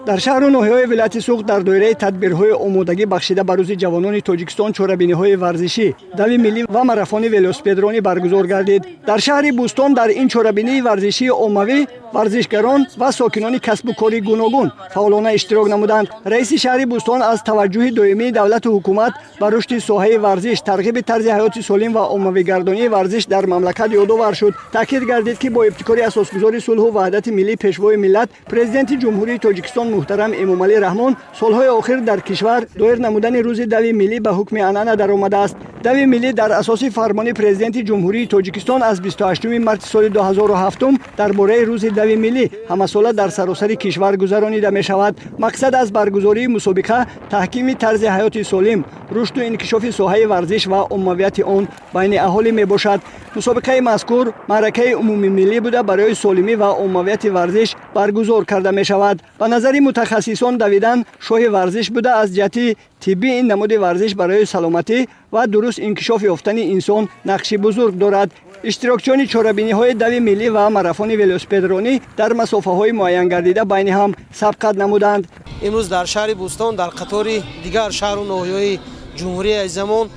در شهر و ناحیه‌های ولایت سوخت در دایره تدبیرهای آمادگی بخشیده به روز جوانان تاجیکستان چورابینی‌های ورزشی، دوی ملی و ماراتون ولوسپدرانی برگزار گردید. در شهر بوستان در این چورابینی ورزشی عمومی ورزشکاران و ساکنان کسب و کاری گوناگون فعالانه اشتراک نمودند. رئیس شهر بوستان از توجه دائمی دولت و حکومت به رشد ساحه ورزش، ترغیب طرز حیات سالم و عمومی‌گردانی ورزش در مملکت یادآور شد. تاکید گردید که با ابتکار اساسگذار صلح و وحدت ملی پیشوای ملت پرزیدنت جمهوری تاجیکستان محترم امامعلی رحمان سالهای آخر در کشور دایر نمودن روز دوی ملی به حکم عنعنه درآمده است. دوی ملی در اساس فرمان پرزیدنت جمهوری تاجیکستان از 28 مارس سال 2007 درباره روز دوی ملی همساله در سراسر کشور گذرانیده می شود. مقصد از برگزاری مسابقه تحکیم طرز حیات سالم، رشد و انکشاف ساحه ورزش و عمومیت آن بین اهالی می باشد. مسابقه مذکور معرکه عمومی ملی بوده برای سالمی و عمومیت ورزش برگزار کرده می شود. به نظر متخصصان دویدن شاه ورزش بوده از جهت طبی این نمود ورزش برای سلامتی و درست انکشاف یافتن انسان نقش بزرگ دارد. اشتراکچیان چورابینی‌های دوی ملی و ماراتون ولوسپدرانی در مسافه‌های معین گردیده بین هم سبقت نمودند. امروز در شهر بوستان در قطار دیگر شهر و ناحیه‌های جمهوری عزیزمان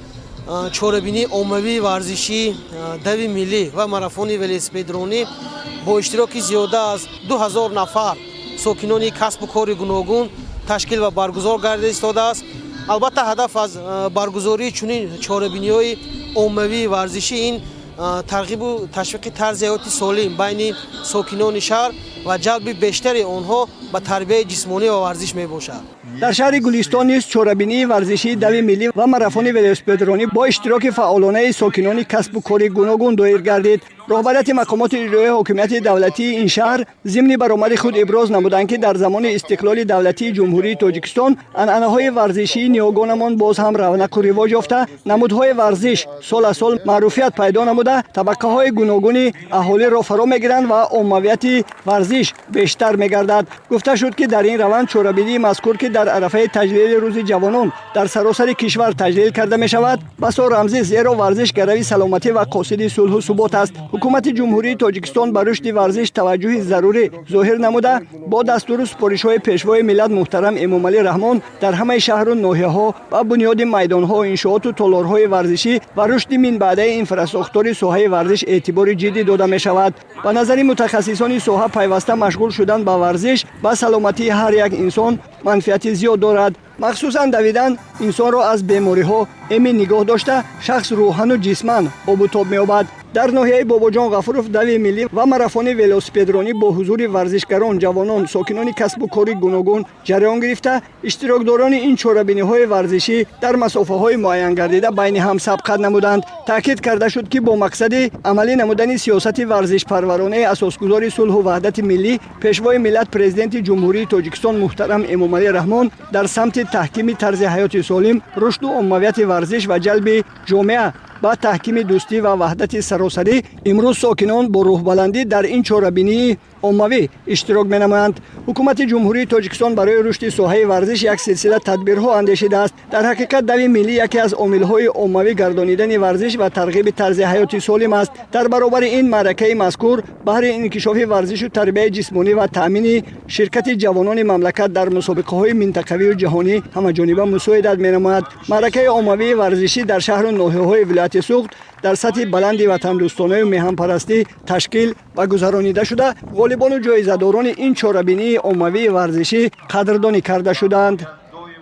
چورابینی عمومی ورزشی دوی ملی و ماراتون ولوسپدرانی با اشتراک زیاده از 2000 نفر ساکنان کسب و کار گوناگون تشکیل و برگزار گردیده ایستاده است. البته هدف از برگزاری چنین چورابینی‌های عمومی ورزشی این ترغیب و تشویق طرز حیات سالم بین ساکنان شهر و جلب بیشتر آنها به تربیت جسمانی و ورزش می باشد. در شهر گلستان نیز چورابینی ورزشی دوی ملی و ماراتون ولوسپدرانی با اشتراک فعالانه ساکنان کسب و کار گوناگون دایر گردید. رهبریت مقامات اجرایی حکومت دولتی این شهر ضمن برآمد خود ابراز نمودند که در زمان استقلال دولتی جمهوری تاجیکستان عنعنه‌های ورزشی نیاگانمان باز هم رونق و رواج یافته، نمودهای ورزش سال از سال معروفیت پیدا نموده، طبقه‌های گوناگون اهالی را فرا می‌گیرند و عمومیت ورزش بیشتر می‌گردد. گفته شد که در این روند چورابینی مذکور که در عرفه تجلیل روز جوانان در سراسر کشور تجلیل کرده می‌شود، بسا رمزی زیرا ورزش گروی سلامتی و قاصد صلح و ثبات است. حکومت جمهوری تاجیکستان به رشد ورزش توجه ضروری ظاهر نموده، با دستور و سپارش‌های پیشوای ملت محترم امامعلی رحمان در همه شهر و ناحیه‌ها و بنیاد میدان‌ها و انشاءات و تالارهای ورزشی و رشد من بعد اینفراستراکچور ساحه ورزش اعتبار جدی داده می‌شود. به نظر متخصصان ساحه پیوسته مشغول شدن به ورزش و سلامتی هر یک انسان منفعت زیاد دارد. مخصوصاً دویدن انسان را از بیماری‌ها امن نگاه داشته شخص روحاً و جسماً آب و تاب می‌یابد. در ناحیه باباجان غفوروف دوی ملی و ماراتون ولوسپدرانی با حضور ورزشکاران، جوانان، ساکنان کسب و کاری گوناگون جریان گرفته، اشتراکداران این چورابینی‌های ورزشی در مسافه‌های معین گردیده بین هم سبقت نمودند. تاکید کرده شد که با مقصد عملی نمودن سیاست ورزش پرورانه اساسگذار صلح و وحدت ملی پیشوای ملت پرزیدنت جمهوری تاجیکستان محترم امامعلی رحمان در سمت تحکیم طرز حیات سالم، رشد و عمومیت ورزش و جلب جامعه با تحکیم دوستی و وحدت سراسری امروز ساکنان با روح بلندی در این چورابینی عمومی اشتراک می‌نمایند. حکومت جمهوری تاجیکستان برای رشد ساحه ورزش یک سلسله تدبیرها اندیشیده است. در حقیقت دوی ملی یکی از عامل‌های عمومی گردانیدن ورزش و ترغیب طرز حیات سالم است. در برابر این معرکه مذکور بهر انکشاف ورزش و تربیت جسمانی و تامین شرکت جوانان مملکت در مسابقه‌های منطقوی و جهانی همه‌جانبه مساعدت می‌نماید. معرکه عمومی ورزشی در شهر و ناحیه‌های ولایت سوخت در سطح بلندی وطن دوستانه و میهن پرستی تشکیل و گذرانیده شده. غالبان و جایزه‌داران این چورابینی عمومی ورزشی قدردانی کرده شدند.